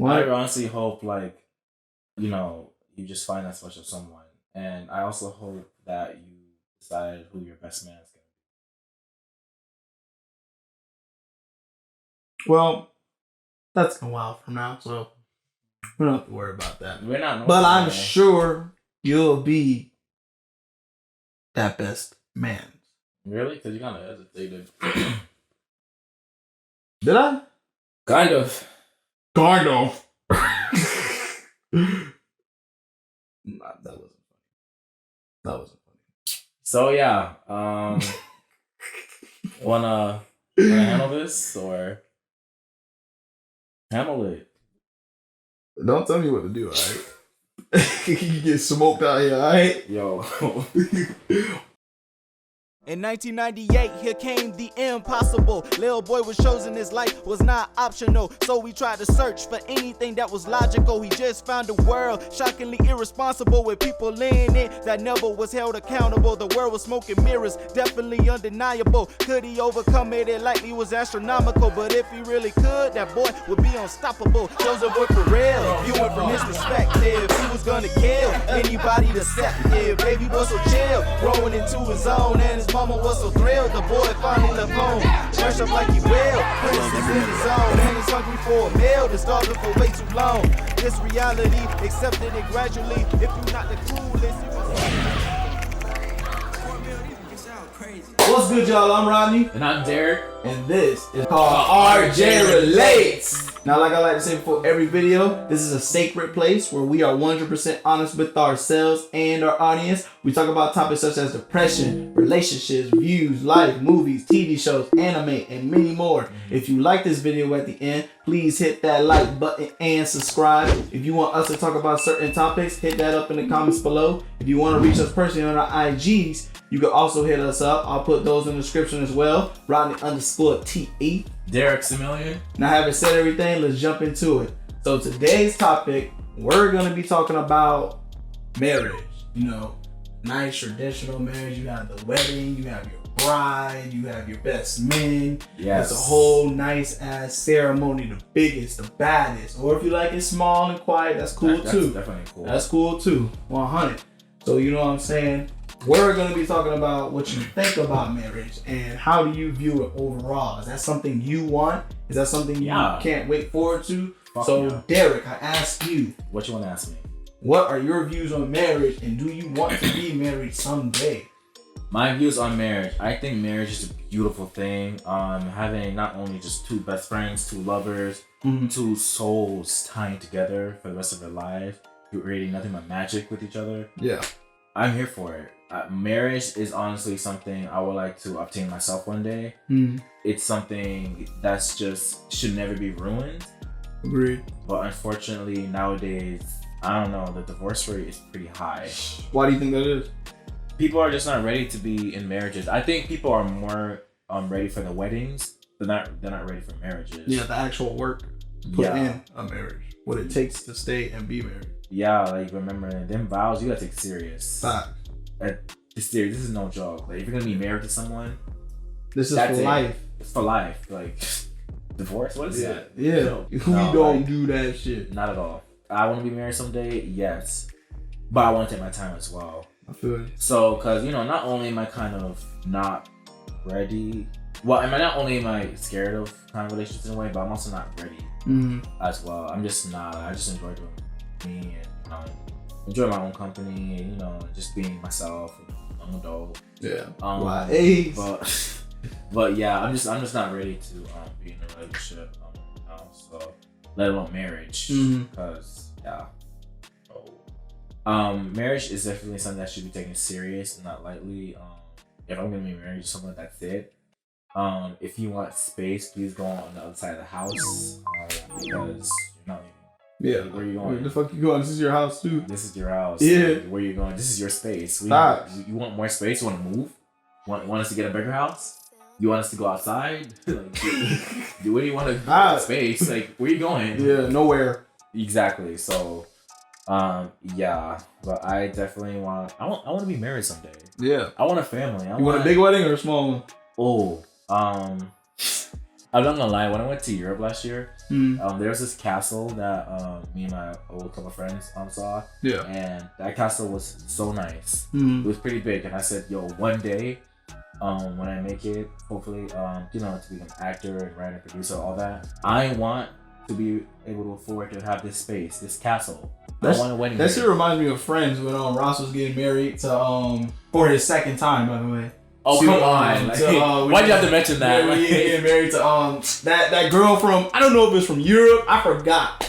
I honestly hope, like, you just find that special someone, and I also hope that you decide who your best man is going Well, that's a while from now, so we don't have to worry about that. to be. We're not. But I'm sure you'll be that best man. Really? Because you kind of hesitated. Did I? Kind of. Kind of. Nah, that wasn't funny. That wasn't funny. So yeah, wanna handle this or handle it? Don't tell me what to do, alright? You get smoked out here, alright? Yo. In 1998, here came the impossible. Lil boy was chosen, his life was not optional. So we tried to search for anything that was logical. He just found a world shockingly irresponsible, with people in it that never was held accountable. The world was smoking mirrors, definitely undeniable. Could he overcome it? It likely was astronomical. But if he really could, that boy would be unstoppable. Chosen boy for real, viewing from his perspective. He was gonna kill anybody deceptive. Baby was so chill, growing into his own, and his mama was so thrilled. The boy finally left home, dressed up like he will. Princess in his own, and he's hungry for a meal. Been starving for way too long. This reality, accepted it gradually. If you're not the coolest, What's good, y'all? I'm Rodney. And I'm Derek. And this is called RJ Relates. Now, like I like to say before every video, this is a sacred place where we are 100% honest with ourselves and our audience. We talk about topics such as depression, relationships, views, life, movies, TV shows, anime, and many more. If you like this video at the end, please hit that like button and subscribe. If you want us to talk about certain topics, hit that up in the comments below. If you want to reach us personally on our IGs, you can also hit us up. I'll put those in the description as well. Rodney_TE. Derek Similian. Now, having said everything, let's jump into it. So today's topic, we're going to be talking about marriage. You know, nice traditional marriage. You have the wedding, you have your bride, you have your best man. Yes. It's a whole nice ass ceremony, the biggest, the baddest. Or if you like it small and quiet, that's cool too. That's definitely cool. That's cool too. 100. So you know what I'm saying? We're going to be talking about what you think about marriage and how do you view it overall. Is that something you want? Is that something you can't wait forward to? Derek, I ask you. What you want to ask me? What are your views on marriage, and do you want to be married someday? My views on marriage. I think marriage is a beautiful thing. Having not only just two best friends, two lovers, two souls tying together for the rest of their lives, creating nothing but magic with each other. Yeah. I'm here for it. Marriage is honestly something I would like to obtain myself one day. It's something that's just should never be ruined. Agreed. But unfortunately, nowadays, I don't know, the divorce rate is pretty high. Why do you think that is? People are just not ready to be in marriages. I think people are more ready for the weddings. They're not ready for marriages. Yeah, the actual work put in a marriage. What it takes to stay and be married. Yeah, like remember them vows, you gotta take it serious. Fact. It's serious. This is no joke. Like if you're gonna be married to someone, this is for life. It's for life. Like divorce. What is that? Yeah. No, we don't do that shit. Not at all. I want to be married someday. Yes, but I want to take my time as well. I feel it. So, cause not only am I kind of not ready. Well, not only am I scared of kind of relationships in a way, but I'm also not ready as well. I'm just not. I just enjoy doing me and enjoy my own company and just being myself. I'm an adult. Yeah. But yeah, I'm just not ready to be in a relationship now. So let alone marriage, because marriage is definitely something that should be taken serious and not lightly. If I'm gonna be married to someone, that's it. If you want space, please go on the other side of the house because you're not leaving. Yeah. Where you going? Where the fuck you going? This is your house too. This is your house. Yeah. Where you going? This is your space. You want more space? You want to move? Want us to get a bigger house? You want us to go outside? What do you want to space? Like, where you going? Yeah, nowhere. Exactly. So, yeah. But I definitely want. I want to be married someday. Yeah. I want a family. You want a big wedding or a small one? Oh, I'm not gonna lie. When I went to Europe last year, there was this castle that me and my old couple of friends saw. Yeah. And that castle was so nice. It was pretty big, and I said, "Yo, one day, when I make it, hopefully, to become an actor and writer, producer, all that, I want to be able to afford to have this space, this castle. I want a wedding. That shit reminds me of Friends when Ross was getting married to for his second time, by the way. Oh, come on. Why'd you have to mention that? Yeah, getting married to that girl from, I don't know if it's from Europe. I forgot.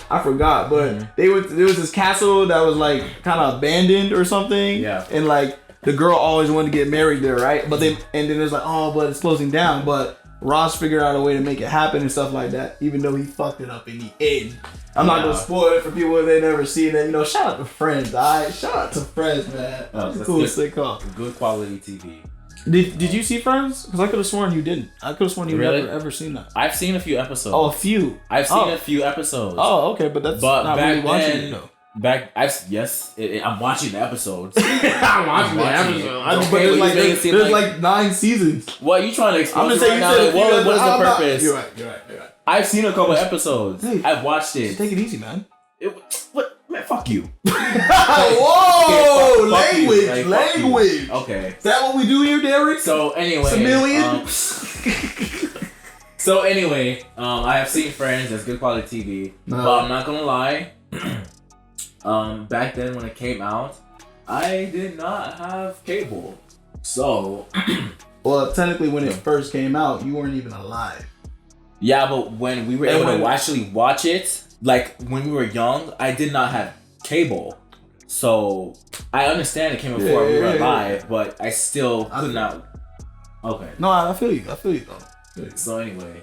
But there was this castle that was like kind of abandoned or something. Yeah. And like the girl always wanted to get married there, right? But then it was like, oh, but it's closing down. But Ross figured out a way to make it happen and stuff like that, even though he fucked it up in the end. I'm not gonna spoil it for people if they never seen it. Shout out to Friends, alright? Shout out to Friends, man. That's a cool sitcom. Good quality TV. Did you see Friends? Because I could have sworn you didn't. I could have sworn you never ever seen that. I've seen a few episodes. Oh, a few. I've seen a few episodes. Oh, okay, but that's not really watching it though. I'm watching the episodes. I'm watching the episodes. There's like 9 seasons. What are you trying to explain? I'm gonna say what is the purpose? You're right. I've seen a couple episodes. Hey, I've watched it. Take it easy, man. What? Man, fuck you. Whoa! Language. Okay. Is that what we do here, Derek? So anyway. Chameleon? So anyway, I have seen Friends. That's good quality TV. But I'm not gonna lie. Back then when it came out, I did not have cable. So. Well, technically, when it first came out, you weren't even alive. Yeah, but when we were able to actually watch it, like when we were young, I did not have cable. So I understand it came before we were alive, but I still could not. Okay. No, I feel you though. So anyway,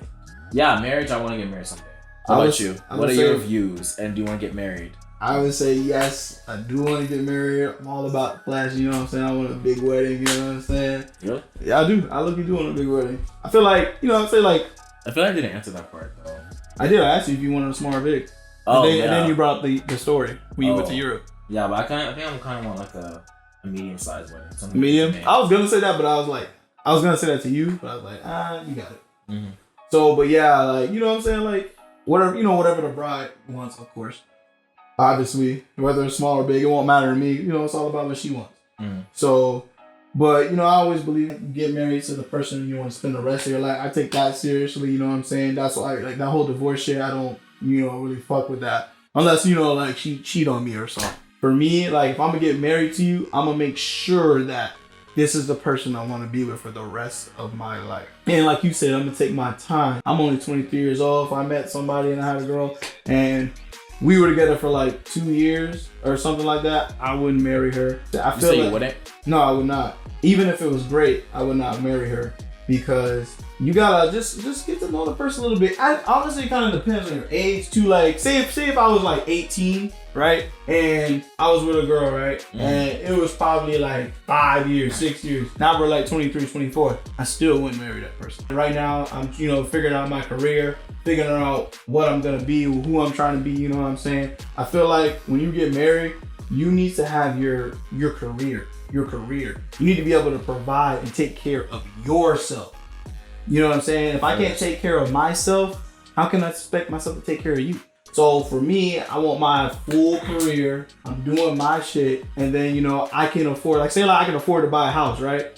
yeah, marriage. I want to get married someday. How about you? What are your views? And do you want to get married? I would say yes. I do want to get married. I'm all about flash. You know what I'm saying? I want a big wedding. You know what I'm saying? Really? Yeah, I do. I look at doing a big wedding. I feel like I feel like I didn't answer that part though. I did. I asked you if you wanted a smaller big. Oh, and then you brought up the story when you went to Europe. Yeah, but I think I'm kind of want like a medium-sized wedding. Medium? I was gonna say that, but I was gonna say that to you, but I was like, you got it. Mm-hmm. So, but yeah, like, you know what I'm saying? Like, whatever the bride wants, of course. Obviously, whether it's small or big, it won't matter to me. It's all about what she wants. Mm-hmm. So, but, I always believe you get married to the person you want to spend the rest of your life. I take that seriously, you know what I'm saying? That's why, like, that whole divorce shit, I don't, really fuck with that. Unless, like, she cheat on me or something. For me, like, if I'm gonna get married to you, I'm gonna make sure that this is the person I want to be with for the rest of my life. And like you said, I'm gonna take my time. I'm only 23 years old. If I met somebody and I had a girl and we were together for like 2 years or something like that, I wouldn't marry her. I feel you wouldn't? No, I would not. Even if it was great, I would not marry her because you gotta just get to know the person a little bit. Obviously, it kind of depends on your age too. Like, say if I was like 18, right, and I was with a girl, right, and it was probably like 5 years, 6 years. Now we're like 23, 24. I still wouldn't marry that person. Right now, I'm figuring out my career, figuring out what I'm gonna be, who I'm trying to be. You know what I'm saying? I feel like when you get married, you need to have your career. Your career. You need to be able to provide and take care of yourself. You know what I'm saying? If I can't take care of myself, how can I expect myself to take care of you? So for me, I want my full career. I'm doing my shit, and then I can afford. Like, say I can afford to buy a house, right?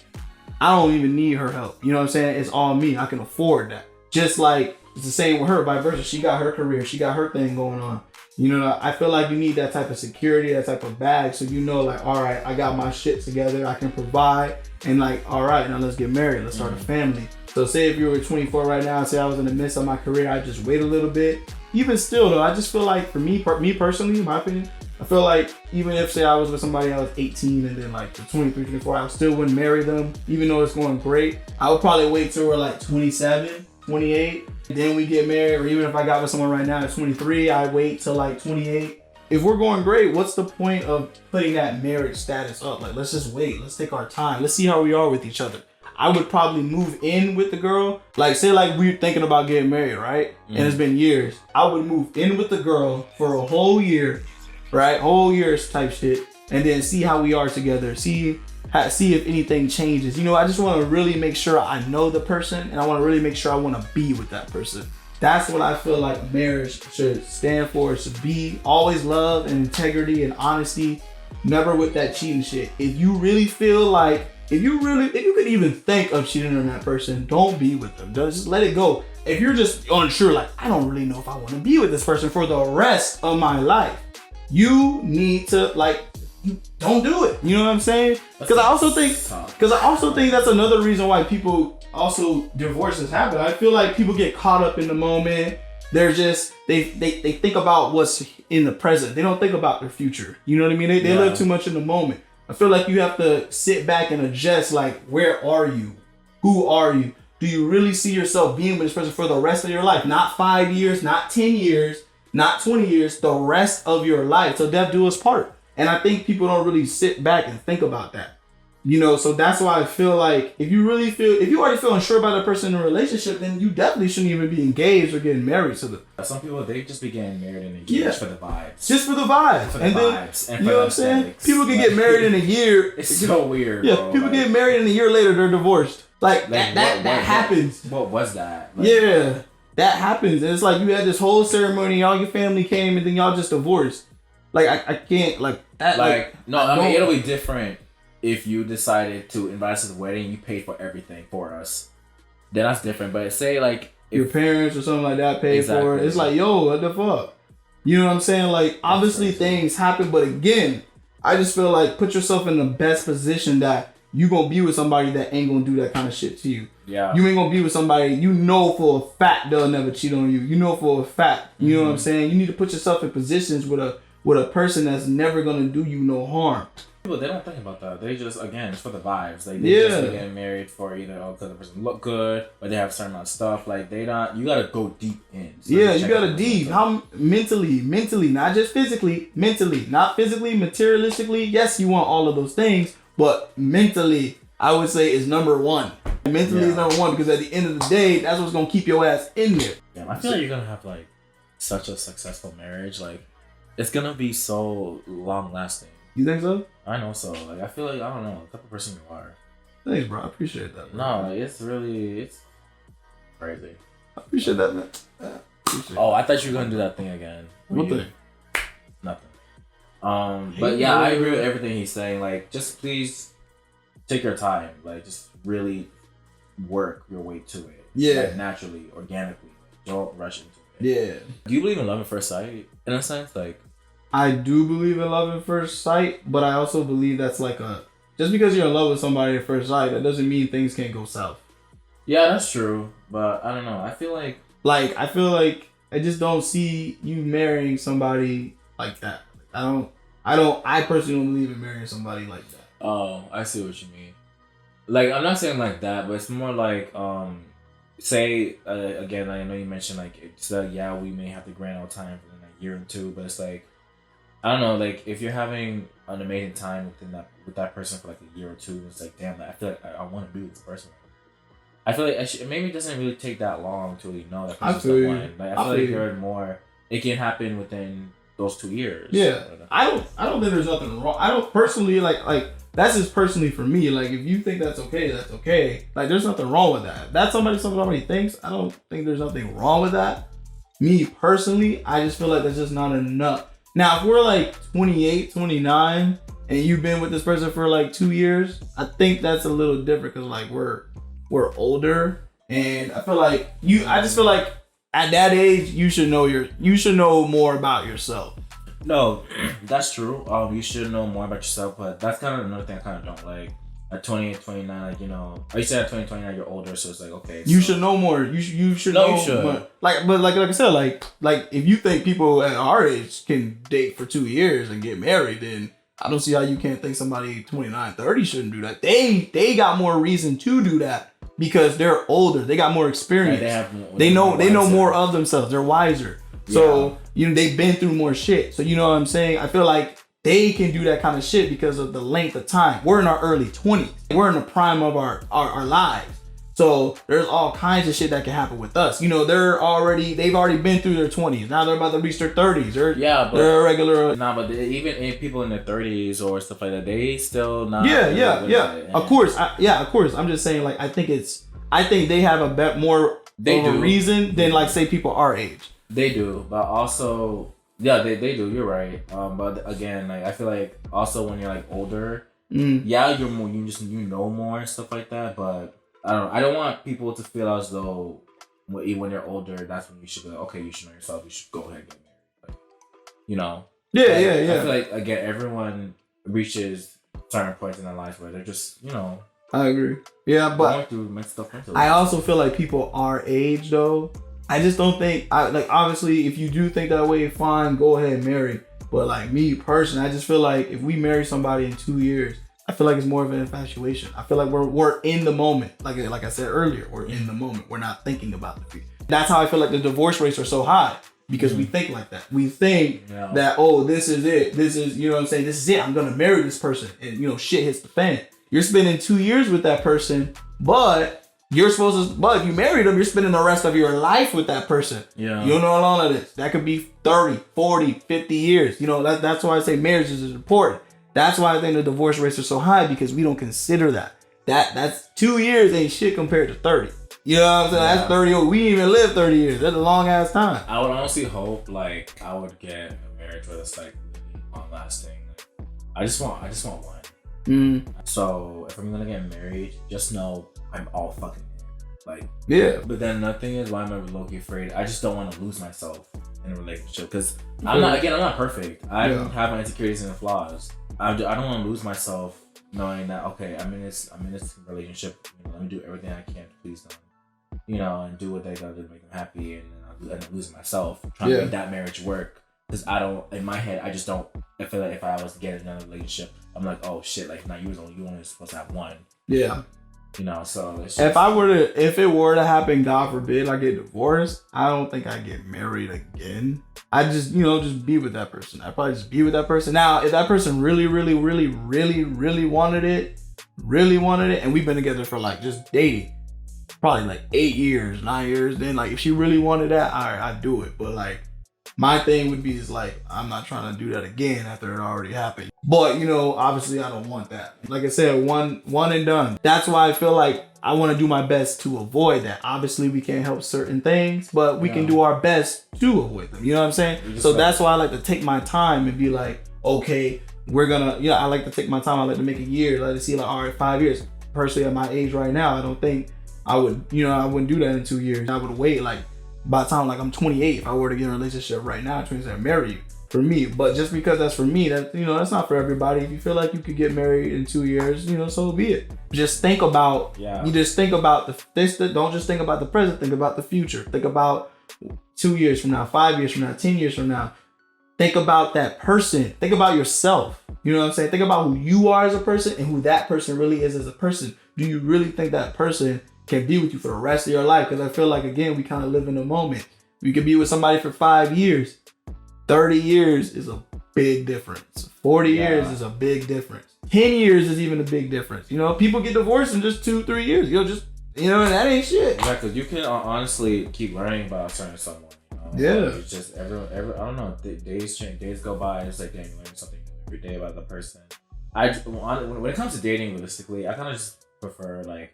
I don't even need her help. You know what I'm saying? It's all me. I can afford that. Just like it's the same with her, vice versa. She got her career. She got her thing going on. I feel like you need that type of security, that type of bag, so like, all right, I got my shit together, I can provide, and like, all right, now let's get married, let's start a family. So say if you were 24 right now, and say I was in the midst of my career, I just wait a little bit. Even still though, I just feel like for me personally, in my opinion, I feel like even if say I was with somebody I was 18 and then like 23, 24, I still wouldn't marry them, even though it's going great. I would probably wait till we're like 27, 28. Then we get married, or even if I got with someone right now at 23, I wait till like 28. If we're going great, what's the point of putting that marriage status up? Like, let's just wait. Let's take our time. Let's see how we are with each other. I would probably move in with the girl. Like, say like we're thinking about getting married, right? And it's been years. I would move in with the girl for a whole year, right? Whole years type shit. And then see how we are together. See see if anything changes. You know, I just want to really make sure I know the person, and I want to really make sure I want to be with that person. That's what I feel like marriage should stand for. It should be always love and integrity and honesty, never with that cheating shit. If you really feel like, if you could even think of cheating on that person, don't be with them. Just let it go. If you're just unsure, like, I don't really know if I want to be with this person for the rest of my life, you need to, like, you don't do it. You know what I'm saying? Because I also think that's another reason why people also divorces happen. I feel like people get caught up in the moment. They're just they think about what's in the present. They don't think about their future. You know what I mean? They live too much in the moment. I feel like you have to sit back and adjust. Like, where are you? Who are you? Do you really see yourself being with this person for the rest of your life? Not 5 years, not 10 years, not 20 years. The rest of your life. So death do us part. And I think people don't really sit back and think about that. You know, so that's why I feel like if you already feel unsure about a person in a relationship, then you definitely shouldn't even be engaged or getting married to them. Some people, they just be getting married and engaged for the vibes. Just for the vibes. For the vibes. And you know what I'm saying? People can get married in a year. It's so weird, yeah, bro. People get married and a year later they're divorced. Like that happens. What was that? Like, yeah, that happens. And it's like you had this whole ceremony, all your family came, and then y'all just divorced. Like I can't like that. I mean, it'll be different if you decided to invite us to the wedding. You paid for everything for us. Then that's different. But say like your parents or something like that paid for it. It's like, yo, what the fuck? You know what I'm saying? Like, obviously things happen, but again, I just feel like put yourself in the best position that you gonna be with somebody that ain't gonna do that kind of shit to you. Yeah. You ain't gonna be with somebody you know for a fact they'll never cheat on you. You know for a fact. You know what I'm saying? You need to put yourself in positions with a person that's never gonna do you no harm. People, they don't think about that. They just, again, it's for the vibes. Like, they just get married for either because the person look good or they have a certain amount of stuff. Like, you gotta go deep in. So you gotta deep. How mentally, not just physically, mentally, not physically, materialistically. Yes, you want all of those things, but mentally, I would say is number one. Mentally is number one because at the end of the day, that's what's gonna keep your ass in there. Yeah, I feel like you're gonna have like such a successful marriage. Like, it's gonna be so long lasting. You think so? I know so. Like, I feel like, I don't know, the type of person you are. Thanks, bro. I appreciate that. Bro. No, like, it's crazy. I appreciate that, man. I thought you were gonna do that thing again. What thing? Nothing. But yeah, I agree with everything he's saying. Like, just please take your time. Like, just really work your way to it. Yeah. Like, naturally, organically. Don't rush into it. Yeah. Do you believe in love at first sight? In a sense, like. I do believe in love at first sight, but I also believe that's like just because you're in love with somebody at first sight, that doesn't mean things can't go south. Yeah, that's true, but I don't know. I feel like I just don't see you marrying somebody like that. I personally don't believe in marrying somebody like that. Oh, I see what you mean. Like, I'm not saying like that, but it's more like, say, again, I know you mentioned like, it's we may have to grant our time for like a year or two, but it's like, I don't know, like, if you're having an amazing time with that person for like a year or two, it's like, damn, I feel like I want to be with this person. I feel like maybe it doesn't really take that long to really know that person's the one. Like, I feel like you're more, it can happen within those 2 years. Yeah, I don't think there's nothing wrong. I don't personally like that's just personally for me. Like, if you think that's okay, that's okay. Like, there's nothing wrong with that. If that's somebody thinks. I don't think there's nothing wrong with that. Me personally, I just feel like that's just not enough. Now, if we're like 28, 29, and you've been with this person for like 2 years, I think that's a little different because like we're older, and I just feel like at that age you should know more about yourself. No, that's true. You should know more about yourself, but that's kind of another thing I kind of don't like. At 28, 29, like, you know, you said at 20, 29 you're older, so it's like, okay. You should know more. You should know. You should. More. Like I said, like if you think people at our age can date for 2 years and get married, then I don't see how you can't think somebody 29, 30 shouldn't do that. They got more reason to do that because they're older. They got more experience. They know more of themselves. They're wiser. Yeah. So, you know, they've been through more shit. So, you know what I'm saying? I feel like they can do that kind of shit because of the length of time. We're in our early 20s. We're in the prime of our lives. So there's all kinds of shit that can happen with us. You know, they've already been through their 20s. Now they're about to reach their 30s. They're a regular. Nah, but even in people in their 30s or stuff like that, they still not. Yeah. Of course. Of course. I'm just saying, like, I think they have a bit more of a reason than, like, say people our age. They do, but also, yeah, they do. You're right. But again, like, I feel like also when you're like older, you're more, you know more and stuff like that. But I don't want people to feel as though when you're older, that's when you should be like, okay, you should know yourself. You should go ahead and get married. Like, you know. Yeah. I feel like again, everyone reaches certain points in their life where they're just, you know. I agree. Yeah, but going through mental stuff. I also feel like people our age though. I just don't think obviously if you do think that way, fine, go ahead and marry. But like me personally, I just feel like if we marry somebody in 2 years, I feel like it's more of an infatuation. I feel like we're in the moment. Like I said earlier, we're in the moment. We're not thinking about the future. That's how I feel like the divorce rates are so high. Because we think like that. We think that, oh, this is it. This is, you know what I'm saying? This is it. I'm going to marry this person. And, you know, shit hits the fan. You're spending 2 years with that person, but if you marry them, you're spending the rest of your life with that person. Yeah. You don't know all of this. That could be 30, 40, 50 years. You know, that's why I say marriage is important. That's why I think the divorce rates are so high, because we don't consider that. That's 2 years ain't shit compared to 30. You know what I'm saying? Yeah. That's 30. We didn't even live 30 years. That's a long ass time. I would honestly hope like I would get a marriage where it's like really long lasting. Like, I just want one. So if I'm gonna get married, just know I'm all fucking in. Like, yeah. But then the thing is, why am I low-key afraid? I just don't want to lose myself in a relationship, because I'm not perfect. I have my insecurities and flaws. I don't want to lose myself knowing that, okay, I'm in this relationship. You know, let me do everything I can to please them. You know, and do what they gotta do to make them happy, and then I'll end up losing myself trying to make that marriage work. Because in my head, I feel like if I was to get in another relationship, I'm like, oh shit, like now you only supposed to have one. Yeah. You know, so it's just, if it were to happen, God forbid, I get divorced, I don't think I get married again. I just be with that person. I probably just be with that person. Now, if that person really, really, really, really, really wanted it, and we've been together for like just dating, probably like 8 years, 9 years, then like if she really wanted that, all right, I'd do it. But like my thing would be is like, I'm not trying to do that again after it already happened. But you know, obviously I don't want that. Like I said, one and done. That's why I feel like I want to do my best to avoid that. Obviously we can't help certain things, but we can do our best to avoid them. You know what I'm saying? So that's why I like to take my time and be like, okay, we're gonna, I like to take my time. I like to make a year. I like to see like, all right, 5 years. Personally, at my age right now, I don't think I would, I wouldn't do that in 2 years. I would wait like by the time like I'm 28, if I were to get in a relationship right now, 27, marry you for me. But just because that's for me, that that's not for everybody. If you feel like you could get married in 2 years, so be it. Just think about, you just think about don't just think about the present, think about the future. Think about 2 years from now, 5 years from now, 10 years from now. Think about that person. Think about yourself. You know what I'm saying? Think about who you are as a person and who that person really is as a person. Do you really think that person can be with you for the rest of your life? Because I feel like, again, we kind of live in the moment. You could be with somebody for 5 years. 30 years is a big difference. 40 years is a big difference. 10 years is even a big difference. People get divorced in just 2-3 years. That ain't shit. Exactly. You can honestly keep learning about certain someone. Yeah. It's just every I don't know. Days change. Days go by. And it's like, dang, you learn something every day about the person. When it comes to dating, realistically, I kind of just prefer like,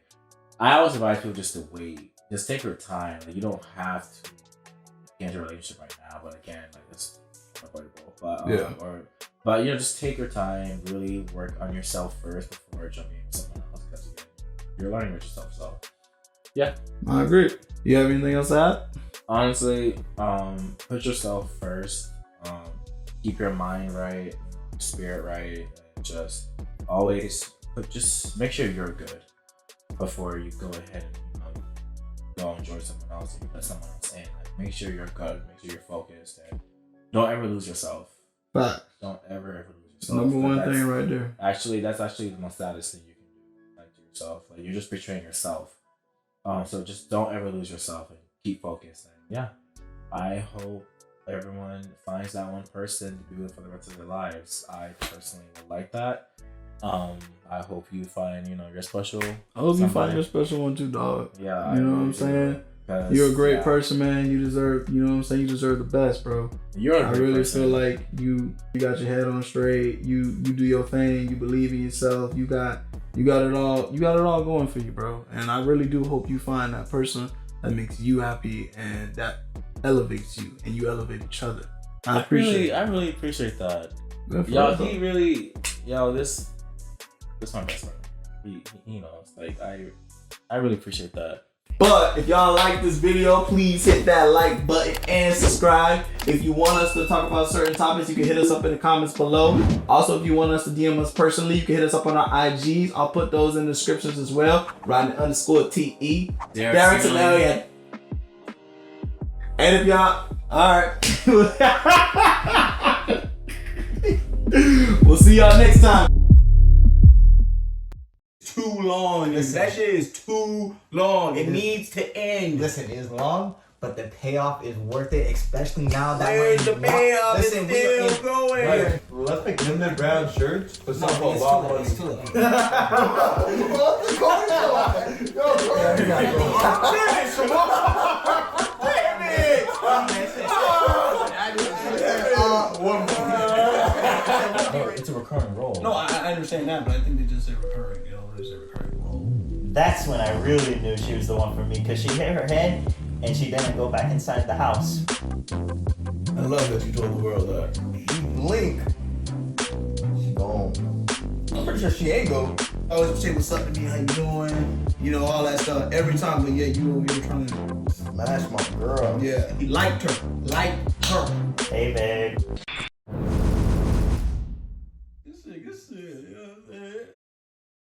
I always advise people just to wait. Just take your time. Like, you don't have to get into a relationship right now. But again, like, it's avoidable. But just take your time. Really work on yourself first before jumping into someone else. Because again, you're learning about yourself. So yeah, I agree. You have anything else to add? Honestly, put yourself first. Keep your mind right, your spirit right, and just always just make sure you're good before you go ahead and go enjoy someone else and you let someone else in. Like, make sure you're good, make sure you're focused, and don't ever lose yourself. But don't ever lose yourself. Number one thing right there. Actually, that's actually the most saddest thing you can do, like, to yourself. Like, you're just betraying yourself. So just don't ever lose yourself and keep focused. And yeah, I hope everyone finds that one person to be with for the rest of their lives. I personally would like that. I hope you find, your special. I hope you find your special one too, dog. Yeah. You know what I'm saying? You're a great person, man. You deserve, you deserve the best, bro. I really feel like you got your head on straight. You do your thing. You believe in yourself. You got it all. You got it all going for you, bro. And I really do hope you find that person that makes you happy and that elevates you, and you elevate each other. I really appreciate that. This my best friend. He knows. Like I really appreciate that. But if y'all like this video, please hit that like button and subscribe. If you want us to talk about certain topics, you can hit us up in the comments below. Also, if you want us to DM us personally, you can hit us up on our IGs. I'll put those in the descriptions as well. Rodney_TE. Derrickson Elliott. And if y'all, alright. We'll see y'all next time. Too long. Listen, that shit is too long. It needs to end. Listen, it's long, but the payoff is worth it, especially now that Where's the payoff? Listen, it's still going. Right. Let's make them the brown shirts. But No, some it's about too late. It's too late. it's a recurring role. No, I understand that, but I think they just say recurring. There's a recurring role. That's when I really knew she was the one for me, because she hit her head and she didn't go back inside the house. I love that you told the world that. You blink, she gone. I'm pretty sure she ain't go. I always say what's up to me, how you doing, all that stuff every time. But yeah, you over here trying to Smash my girl. Yeah, he liked her. Hey, babe.